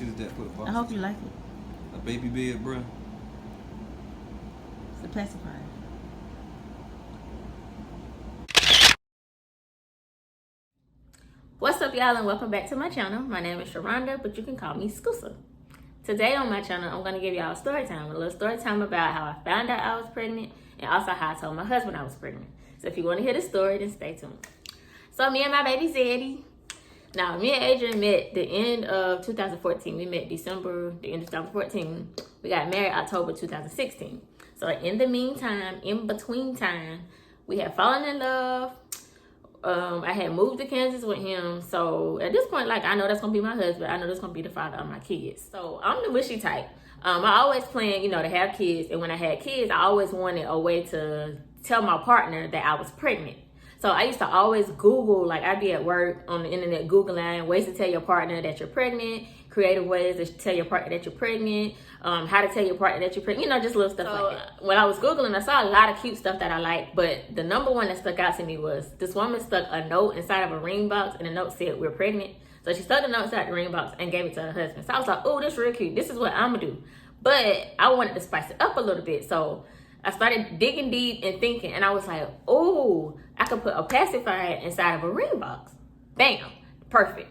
Use that for the box. I hope you like it. A baby bed, bro. It's a pacifier. What's up, y'all, and welcome back to my channel. My name is Sharonda, but you can call me Scoosa. Today on my channel, I'm going to give y'all a story time, a little story time about how I found out I was pregnant and also how I told my husband I was pregnant. So if you want to hear the story, then stay tuned. So me and my baby Zeddy. Now, me and Adrian met the end of 2014. We met December, the end of 2014. We got married October 2016. So in the meantime, in between time, we had fallen in love. I had moved to Kansas with him. So at this point, like, I know that's going to be my husband. I know that's going to be the father of my kids. So I'm the wishy type. I always planned, to have kids. And when I had kids, I always wanted a way to tell my partner that I was pregnant. So I used to always Google, like I'd be at work on the internet Googling ways to tell your partner that you're pregnant, creative ways to tell your partner that you're pregnant, how to tell your partner that you're pregnant, just little stuff like that. When I was Googling, I saw a lot of cute stuff that I liked, but the number one that stuck out to me was this woman stuck a note inside of a ring box, and the note said, "We're pregnant." So she stuck the note inside the ring box and gave it to her husband. So I was like, oh, this is real cute. This is what I'm gonna do. But I wanted to spice it up a little bit. So I started digging deep and thinking, and I was like, oh, I could put a pacifier inside of a ring box. Bam, perfect.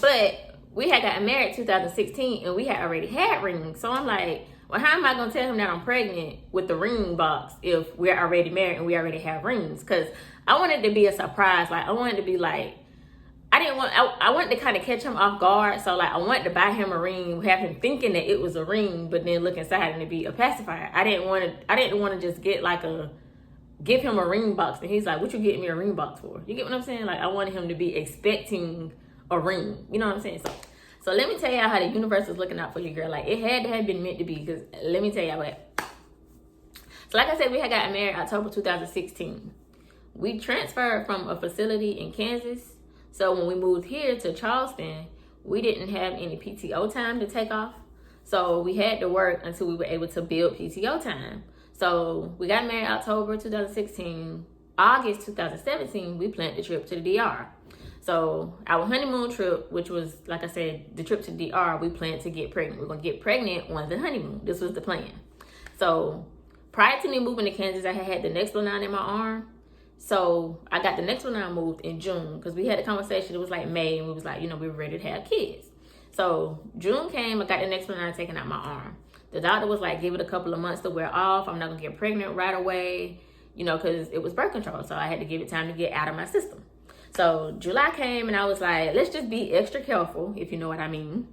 But we had gotten married 2016, and we had already had rings. So I'm like, well, how am I going to tell him that I'm pregnant with the ring box if we're already married and we already have rings? Because I wanted it to be a surprise. Like, I wanted to be like, I wanted to kind of catch him off guard. So, like, I wanted to buy him a ring, have him thinking that it was a ring, but then look inside and it be a pacifier. I didn't want to just give him a ring box and he's like, what you getting me a ring box for? You get what I'm saying? Like, I wanted him to be expecting a ring. You know what I'm saying? So let me tell y'all how the universe is looking out for you, girl. Like, it had to have been meant to be, because let me tell y'all what. So like I said, we had gotten married October 2016. We transferred from a facility in Kansas. So when we moved here to Charleston, we didn't have any PTO time to take off. So we had to work until we were able to build PTO time. So we got married October 2016. August 2017, we planned the trip to the DR. So our honeymoon trip, which was, like I said, the trip to the DR, we planned to get pregnant. We're going to get pregnant on the honeymoon. This was the plan. So prior to me moving to Kansas, I had the next one in my arm. So I got the next one moved in June, because we had a conversation. It was like May, and we was like, we were ready to have kids. So June came, I got the next one taken out my arm. The doctor was like, give it a couple of months to wear off. I'm not going to get pregnant right away, because it was birth control. So I had to give it time to get out of my system. So July came, and I was like, let's just be extra careful, if you know what I mean.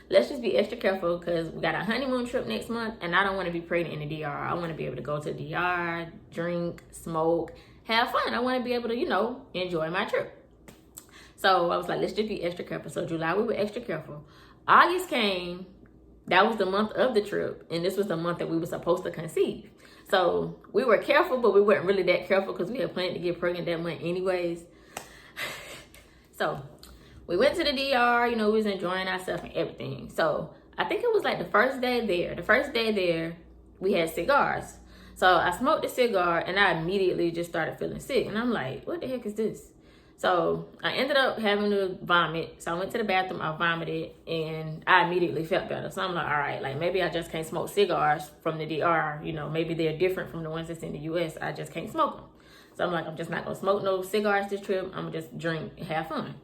Let's just be extra careful, because we got a honeymoon trip next month, and I don't want to be pregnant in the DR. I want to be able to go to the DR, drink, smoke, have fun. I want to be able to, enjoy my trip. So I was like, let's just be extra careful. So July, we were extra careful. August came. That was the month of the trip, and this was the month that we were supposed to conceive. So we were careful, but we weren't really that careful, because we had planned to get pregnant that month anyways. So we went to the DR, we was enjoying ourselves and everything. So I think it was like the first day there, we had cigars. So I smoked the cigar, and I immediately just started feeling sick. And I'm like, what the heck is this? So I ended up having to vomit. So I went to the bathroom, I vomited, and I immediately felt better. So I'm like, all right, like maybe I just can't smoke cigars from the DR. Maybe they're different from the ones that's in the US. I just can't smoke them. So I'm like, I'm just not gonna smoke no cigars this trip. I'm gonna just drink and have fun.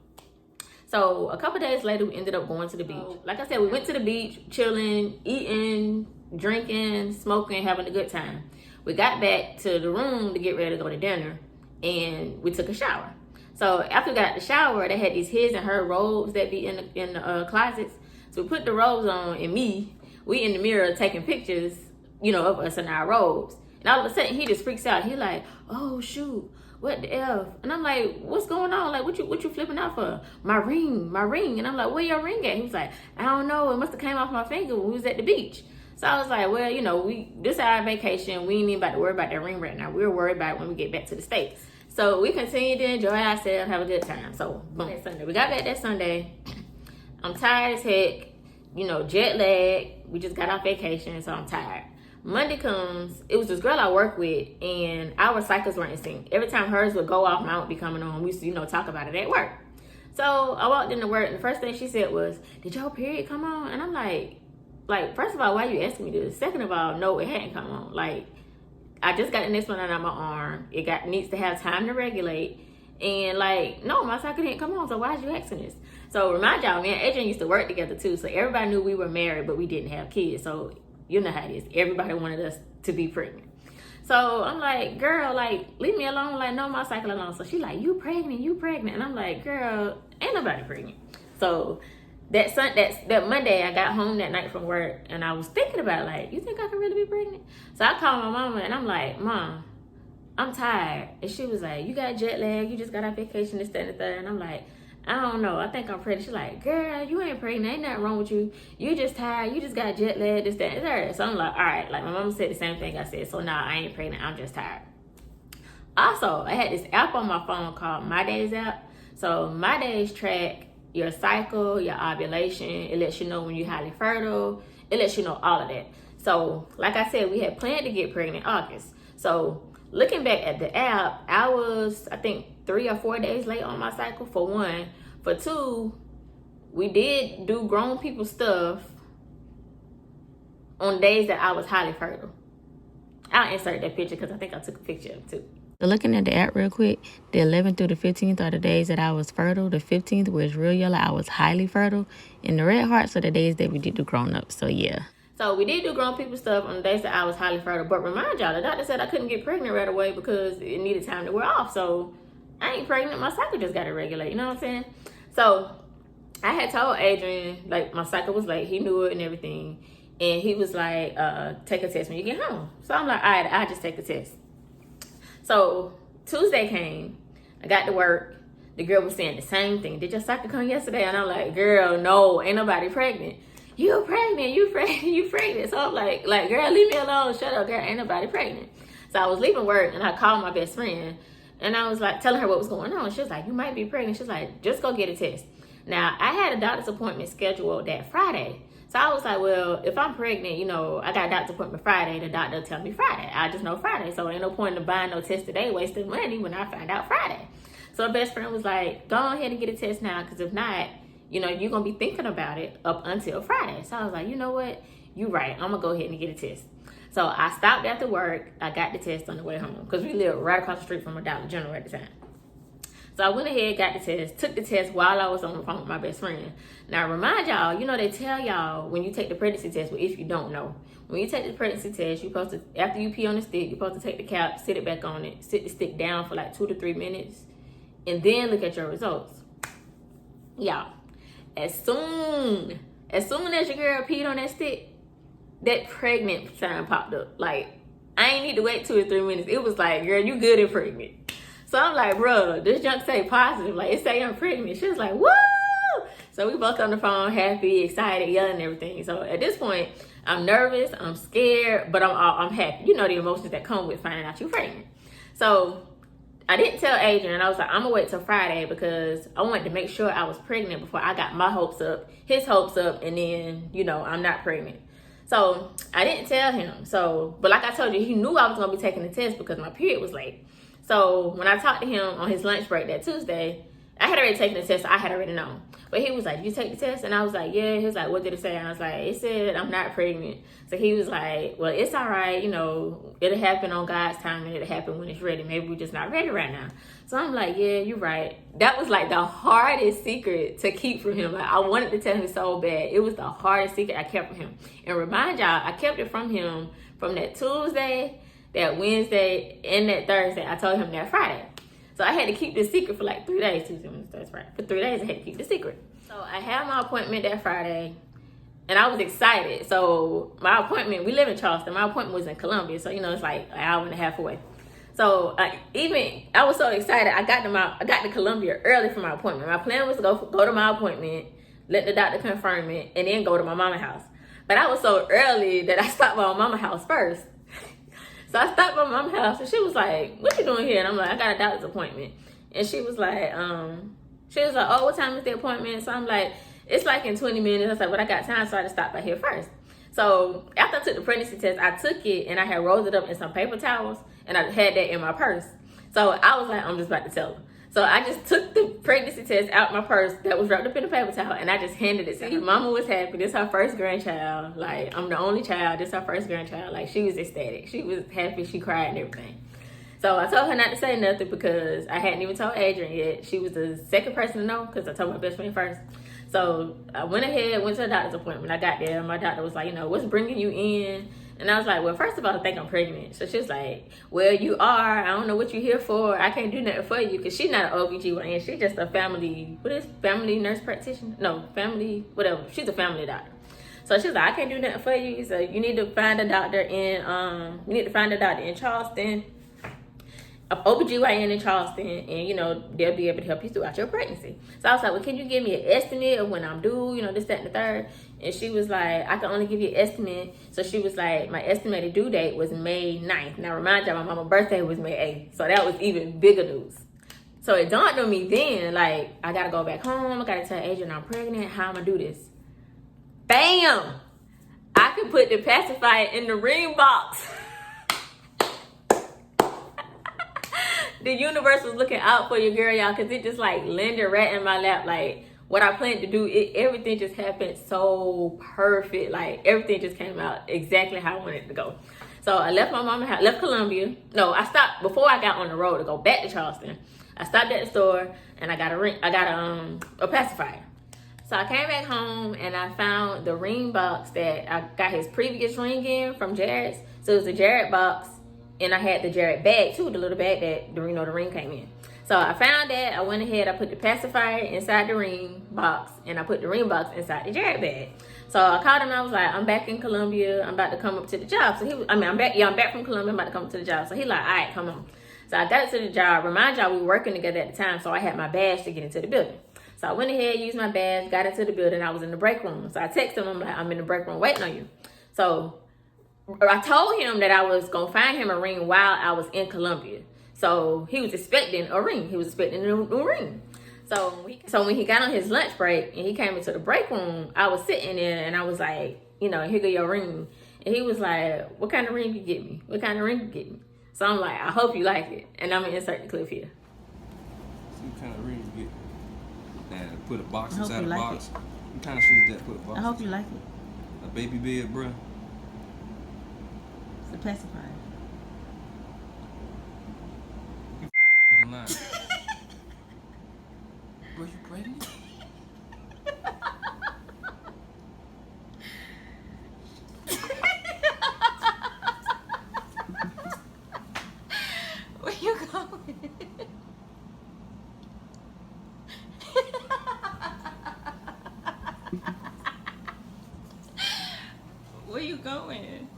So a couple days later, we ended up going to the beach. Like I said, we went to the beach, chilling, eating, drinking, smoking, having a good time. We got back to the room to get ready to go to dinner, and we took a shower. So after we got the shower, they had these his and her robes that be in the closets. So we put the robes on, and we in the mirror taking pictures, of us in our robes. And all of a sudden, he just freaks out. He like, oh shoot, what the F? And I'm like, what's going on? Like, what you flipping out for? My ring. And I'm like, where your ring at? He was like, I don't know. It must have came off my finger when we was at the beach. So I was like, well, this is our vacation. We ain't even about to worry about that ring right now. We're worried about it when we get back to the States. So we continued to enjoy ourselves, have a good time. So boom, that Sunday. We got back that Sunday. I'm tired as heck, jet lag. We just got off vacation, so I'm tired. Monday comes, it was this girl I work with, and our cycles weren't in sync. Every time hers would go off, mine would be coming on. We used to, talk about it at work. So I walked into work, and the first thing she said was, "Did your period come on?" And I'm like, first of all, why are you asking me this? Second of all, no, it hadn't come on. Like, I just got the next one out on my arm. It needs to have time to regulate. And like, no, my cycle didn't come on. So why is you asking this? So remind y'all, me and Adrian used to work together too. So everybody knew we were married, but we didn't have kids. So you know how it is. Everybody wanted us to be pregnant. So I'm like, girl, like, leave me alone. Like, no, my cycle alone. So she like, you pregnant. And I'm like, girl, ain't nobody pregnant. So that Monday, I got home that night from work, and I was thinking about, like, you think I can really be pregnant? So I called my mama, and I'm like, Mom, I'm tired. And she was like, you got jet lag, you just got off vacation, this, that, and the third. And I'm like, I don't know, I think I'm pregnant. She's like, girl, you ain't pregnant, ain't nothing wrong with you. You just tired, you just got jet lag, this, that, and the third. So I'm like, all right, like my mama said the same thing I said. So nah, I ain't pregnant, I'm just tired. Also, I had this app on my phone called My Days app. So My Days track your cycle, your ovulation. It lets you know when you're highly fertile. It lets you know all of that. So like I said, we had planned to get pregnant in August. So looking back at the app, I was, I think, 3 or 4 days late on my cycle, for one. For two, we did do grown people stuff on days that I was highly fertile. I'll insert that picture because I think I took a picture of it too. So looking at the app real quick, the 11th through the 15th are the days that I was fertile. The 15th was real yellow, I was highly fertile. And the red hearts are the days that we did do grown ups. So yeah. So we did do grown people stuff on the days that I was highly fertile. But remind y'all, the doctor said I couldn't get pregnant right away because it needed time to wear off. So I ain't pregnant, my cycle just got to regulate, you know what I'm saying? So I had told Adrian, like, my cycle was late. He knew it and everything. And he was like, take a test when you get home. So I'm like, all right, I'll just take the test. So Tuesday came, I got to work. The girl was saying the same thing. Did your cycle come yesterday? And I'm like, girl, no, ain't nobody pregnant. You pregnant. So I'm like, girl, leave me alone. Shut up, girl, ain't nobody pregnant. So I was leaving work, and I called my best friend, and I was like, telling her what was going on. She was like, you might be pregnant. She's like, just go get a test. Now, I had a doctor's appointment scheduled that Friday. So I was like, well, if I'm pregnant, you know, I got a doctor's appointment Friday. The doctor will tell me Friday. I just know Friday. So ain't no point in buying no test today, wasting money when I find out Friday. So my best friend was like, go ahead and get a test now, because if not, you know, you're going to be thinking about it up until Friday. So I was like, you know what? You're right. I'm going to go ahead and get a test. So I stopped after work. I got the test on the way home because we lived right across the street from a Dollar General at the time. So I went ahead, got the test, took the test while I was on the phone with my best friend. Now, remind y'all, you know, they tell y'all when you take the pregnancy test, well, if you don't know, when you take the pregnancy test, you're supposed to, after you pee on the stick, you're supposed to take the cap, sit it back on it, sit the stick down for like 2 to 3 minutes, and then look at your results. Y'all, as soon as your girl peed on that stick, that pregnant sign popped up. Like, I ain't need to wait 2 or 3 minutes. It was like, girl, you good and pregnant. So I'm like, bro, this junk say positive. Like, it say I'm pregnant. She was like, woo! So we both on the phone, happy, excited, yelling and everything. So at this point, I'm nervous, I'm scared, but I'm happy. You know the emotions that come with finding out you're pregnant. So I didn't tell Adrian. I was like, I'm going to wait till Friday because I wanted to make sure I was pregnant before I got my hopes up, his hopes up, and then, you know, I'm not pregnant. So I didn't tell him. So, but like I told you, he knew I was going to be taking the test because my period was late. So when I talked to him on his lunch break that Tuesday, I had already taken the test, so I had already known. But he was like, you take the test? And I was like, yeah. He was like, what did it say? And I was like, it said I'm not pregnant. So he was like, well, it's all right. You know, it'll happen on God's time, and it'll happen when it's ready. Maybe we're just not ready right now. So I'm like, yeah, you're right. That was like the hardest secret to keep from him. Like, I wanted to tell him so bad. It was the hardest secret I kept from him. And remind y'all, I kept it from him from that Tuesday, that Wednesday, and that Thursday. I told him that Friday. So I had to keep this secret for like 3 days. Tuesday, Wednesday, that's right. For 3 days, I had to keep the secret. So I had my appointment that Friday, and I was excited. So my appointment, we live in Charleston. My appointment was in Columbia. So, you know, it's like an hour and a half away. So I was so excited. I got to Columbia early for my appointment. My plan was to go to my appointment, let the doctor confirm it, and then go to my mama's house. But I was so early that I stopped by my mama's house first. So I stopped by my mom's house, and she was like, what you doing here? And I'm like, I got a doctor's appointment. And she was like, oh, what time is the appointment? So I'm like, it's like in 20 minutes. I was like, but I got time, so I just stopped by here first. So after I took the pregnancy test, I took it, and I had rolled it up in some paper towels, and I had that in my purse. So I was like, I'm just about to tell her. So I just took the pregnancy test out my purse that was wrapped up in a paper towel, and I just handed it to her. Mama was happy. This is her first grandchild. Like, I'm the only child. This is her first grandchild. Like, she was ecstatic. She was happy. She cried and everything. So I told her not to say nothing because I hadn't even told Adrian yet. She was the second person to know because I told my best friend first. So I went ahead, went to the doctor's appointment. I got there. My doctor was like, what's bringing you in? And I was like, well, first of all, I think I'm pregnant. So she was like, well, you are. I don't know what you're here for. I can't do nothing for you because she's not an OBGYN. She's just a family nurse practitioner? No, family, whatever. She's a family doctor. So she was like, I can't do nothing for you. So you need to find a doctor in Charleston, a OBGYN in Charleston, and they'll be able to help you throughout your pregnancy. So I was like, well, can you give me an estimate of when I'm due, this, that, and the third? And she was like, I can only give you an estimate. So she was like, my estimated due date was May 9th. Now remind y'all, my mama's birthday was May 8th. So that was even bigger news. So it dawned on me then, like, I gotta go back home. I gotta tell Adrian I'm pregnant. How am I do this? Bam! I can put the pacifier in the ring box. The universe was looking out for you, girl, y'all, because it just like landed right in my lap. Like, what I planned to do, everything just happened so perfect. Like, everything just came out exactly how I wanted it to go. So I left my mama's house, left Columbia. No, I stopped before I got on the road to go back to Charleston. I stopped at the store and I got a pacifier. So I came back home and I found the ring box that I got his previous ring in from Jared's. So it was a Jared box. And I had the Jared bag too, the little bag that the ring came in. So I found that. I went ahead, I put the pacifier inside the ring box, and I put the ring box inside the Jared bag. So I called him and I was like, I'm back in Columbia. I'm about to come up to the job. So I'm back from Columbia. I'm about to come up to the job. So he like, all right, come on. So I got to the job. Remind y'all, we were working together at the time. So I had my badge to get into the building. So I went ahead, used my badge, got into the building. I was in the break room. So I texted him, I'm like, I'm in the break room waiting on you. So I told him that I was going to find him a ring while I was in Columbia. So he was expecting a ring. He was expecting a new ring. So when he got on his lunch break and he came into the break room, I was sitting there and I was like, here go your ring. And he was like, what kind of ring you get me? What kind of ring you get me? So I'm like, I hope you like it. And I'm going to insert the clip here. So what kind of ring you get? And put a box inside a box? What kind of shit is that? Put a box? I hope you like it. A baby bed, bruh? It's a pacifier. You lying. Bro, you pregnant? Where you going? Where you going?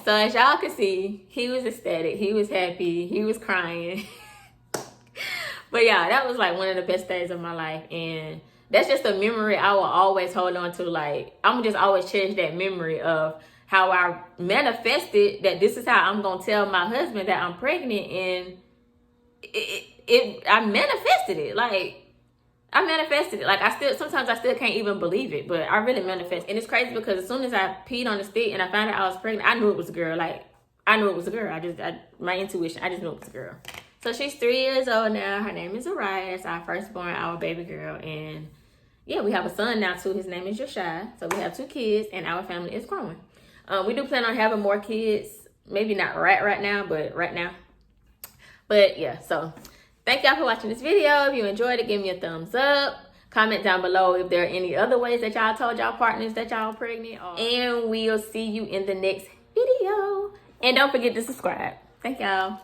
So as y'all can see, he was ecstatic. He was happy. He was crying. But yeah, that was like one of the best days of my life. And that's just a memory I will always hold on to. Like, I'm just always cherish that memory of how I manifested that this is how I'm going to tell my husband that I'm pregnant. And I manifested it. Like, I manifested it. Like, sometimes I still can't even believe it, but I really manifested. And it's crazy because as soon as I peed on the stick and I found out I was pregnant, I knew it was a girl. Like, I knew it was a girl. My intuition, I just knew it was a girl. So she's 3 years old now. Her name is Araya. It's our firstborn, our baby girl. And yeah, we have a son now too. His name is Joshua. So we have 2 kids and our family is growing. We do plan on having more kids. Maybe not right now, but right now. But yeah, so thank y'all for watching this video. If you enjoyed it, give me a thumbs up. Comment down below if there are any other ways that y'all told y'all partners that y'all are pregnant. And we'll see you in the next video. And don't forget to subscribe. Thank y'all.